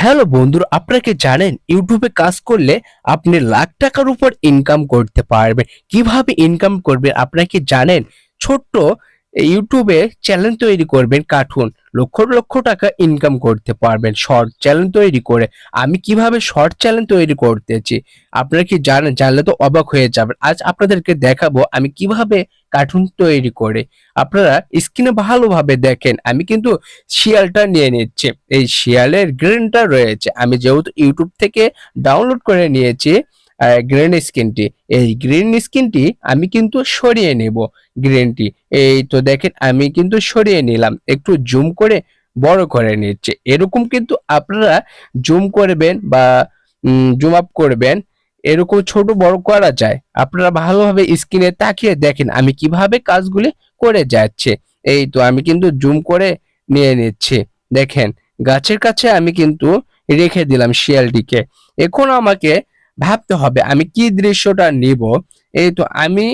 Hello বন্ধুরা, আপনারা কি জানেন ইউটিউবে কাজ করলে আপনি লাখ টাকার উপর ইনকাম করতে পারবেন? কিভাবে ইনকাম করবেন আপনারা কি জানেন? ছোট্ট ইউটিউবে চ্যানেল তৈরি করবেন, কার্টুন লক্ষ লক্ষ টাকা ইনকাম করতে পারবেন শর্ট চ্যানেল তৈরি করে। আমি কিভাবে শর্ট চ্যানেল তৈরি করতেছি আপনারা কি জানেন? জানলে তো অবাক হয়ে যাবেন। আজ আপনাদেরকে দেখাবো আমি কিভাবে কার্টুন তৈরি করে। আপনারা স্ক্রিনে ভালোভাবে দেখেন, আমি কিন্তু শিয়ালটা নিয়ে নিচ্ছে। এই শিয়ালের গ্রিনটা রয়েছে, আমি যেহেতু ইউটিউব থেকে ডাউনলোড করে নিয়েছি গ্রিন স্ক্রিনটি। এই গ্রিন স্ক্রিনটি আমি কিন্তু সরিয়ে নেব। গ্রিনটি এই তো দেখেন আমি কিন্তু সরিয়ে নিলাম, একটু জুম করে বড় করে নিচ্ছে। এরকম কিন্তু আপনারা জুম করবেন বা জুম আপ করবেন, এরকম ছোট বড় করা যায়। আপনারা ভালোভাবে স্ক্রিনে তাকিয়ে দেখেন আমি কিভাবে কাজগুলি করে যাচ্ছে। এই তো আমি কিন্তু জুম করে নিয়ে নিচ্ছি। দেখেন গাছের কাছে আমি কিন্তু রেখে দিলাম শিয়ালটিকে। এখন আমাকে ভাবতে হবে আমি কি দৃশ্যটা নিব। এই তো আমি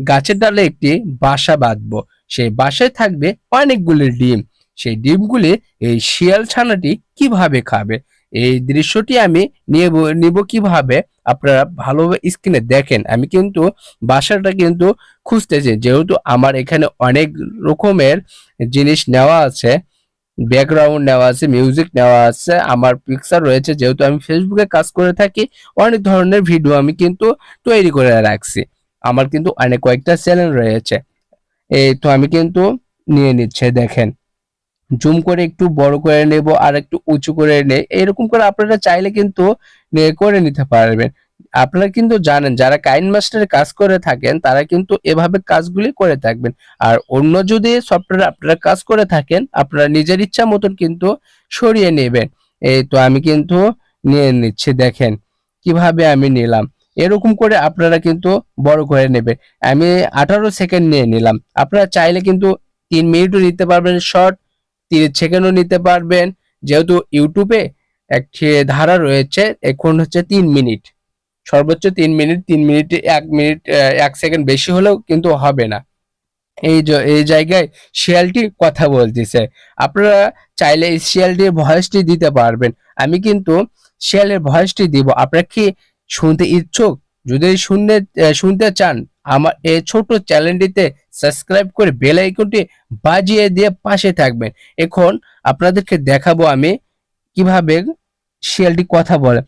গাছের ডালে একটি বাসা বাঁধবো। সেই বাসায় থাকবে অনেকগুলি ডিম। সেই ডিমগুলি এই শিয়াল ছানাটি কিভাবে খাবে, এই দৃশ্যটি আমি নিব কিভাবে আপনারা ভালোভাবে স্ক্রিনে দেখেন। আমি কিন্তু বাসাটা কিন্তু খুঁজতেছি, যেহেতু আমার এখানে অনেক রকমের জিনিস নেওয়া আছে, ব্যাকগ্রাউন্ড নেওয়া আছে, মিউজিক নেওয়া আছে, আমার পিকচার রয়েছে। যেহেতু আমি ফেসবুকে কাজ করে থাকি, অনেক ধরনের ভিডিও আমি কিন্তু তৈরি করে রাখছি। আমার কিন্তু অনেক কয়েকটা চ্যানেল রয়েছে। এই তো আমি কিন্তু নিয়ে নিচ্ছে দেখেন, জুম করে একটু বড় করে নেব আর একটু উঁচু করে নেই। এরকম করে আপনারা চাইলে কিন্তু করে নিতে পারবেন। আপনারা কিন্তু জানেন যারা কাইন মাস্টারে কাজ করে থাকেন তারা কিন্তু এভাবে কাজগুলি করে থাকবেন। আর অন্য যদি সফটওয়্যারে আপনারা কাজ করে থাকেন আপনারা নিজের ইচ্ছা মতন কিন্তু সরিয়ে নেবেন। এই তো আমি কিন্তু নিয়ে নিচ্ছি, দেখেন কিভাবে আমি নিলাম। এরকম করে আপনারা কিন্তু বড় করে নেবেন। আমি 18 সেকেন্ড নিয়ে নিলাম। আপনারা চাইলে কিন্তু 3 মিনিটও নিতে পারবেন শর্ট, 30 সেকেন্ডও নিতে পারবেন। যেহেতু ইউটিউবে একটি ধারা রয়েছে, এখন হচ্ছে 3 মিনিট, সর্বোচ্চ 3 মিনিট। 3 মিনিটে 1 মিনিট 1 সেকেন্ড বেশি হলেও কিন্তু হবে না। এই জায়গায় শিয়ালটি কথা বলতেছে। আপনারা চাইলে এই শিয়ালটির ভয়েসটি দিতে পারবেন। আমি কিন্তু শিয়ালের ভয়েসটি দিব। আপনারা কি শুনতে ইচ্ছুক? যদি শুনতে চান আমার এই ছোট চ্যানেলটিতে সাবস্ক্রাইব করে বেল আইকনটি বাজিয়ে দিয়ে পাশে থাকবেন। এখন আপনাদেরকে দেখাবো আমি কিভাবে শিয়ালটি কথা বলে।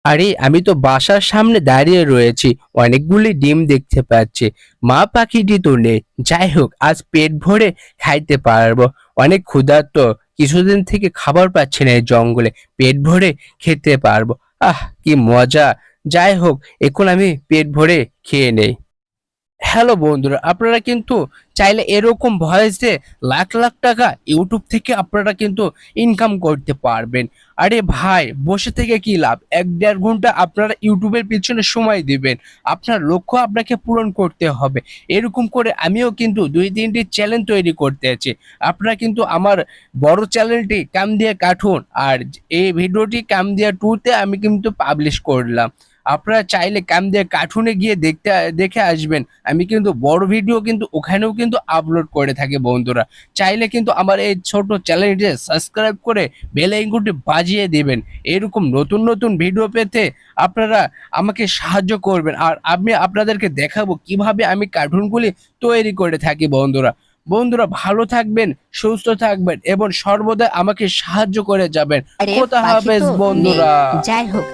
আরে আমি তো বাসার সামনে দাঁড়িয়ে রয়েছি, অনেকগুলি ডিম দেখতে পাচ্ছি। মা পাখিটি তো নেই। যাই হোক, আজ পেট ভরে খাইতে পারবো। অনেক ক্ষুধার্ত, কিছুদিন থেকে খাবার পাচ্ছি না এই জঙ্গলে। পেট ভরে খেতে পারবো। আহ কি মজা! যাই হোক, এখন আমি পেট ভরে খেয়ে নেই। হ্যালো বন্ধুরা, আপনারা কিন্তু চাইলে এরকম ভয়েসে লাখ লাখ টাকা ইউটিউব থেকে আপনারা কিন্তু ইনকাম করতে পারবেন। আরে ভাই, বসে থেকে কি লাভ? 1-1.5 ঘন্টা আপনারা ইউটিউবের পিছনে সময় দিবেন, আপনার লক্ষ্য আপনাকে পূরণ করতে হবে। এরকম করে আমিও কিন্তু 2-3টি চ্যানেল তৈরি করতে আছি। আপনারা কিন্তু আমার বড় চ্যানেলটি কাম দিয়ে কার্টুন আর এই ভিডিওটি কাম দিয়ে 2-তে আমি কিন্তু পাবলিশ করলাম। আপনারা চাইলে কামদিয়া কার্টুনে গিয়ে দেখে আসবেন। আমি কিন্তু বড় ভিডিও কিন্তু ওখানেও কিন্তু আপলোড করে থাকি বন্ধুরা। চাইলে কিন্তু আমার এই ছোট চ্যানেলটি সাবস্ক্রাইব করে বেল আইকনটি বাজিয়ে দিবেন। এরকম নতুন নতুন ভিডিও পেতে আপনারা আমাকে সাহায্য করবেন। আর আমি আপনাদেরকে দেখাবো কিভাবে আমি কার্টুনগুলি তৈরি করে থাকি বন্ধুরা। বন্ধুরা ভালো থাকবেন, সুস্থ থাকবেন এবং সর্বদা আমাকে সাহায্য করে যাবেন। আরে খোদা পাখি হাফেজ তো নেই, বন্ধুরা। যাই হোক।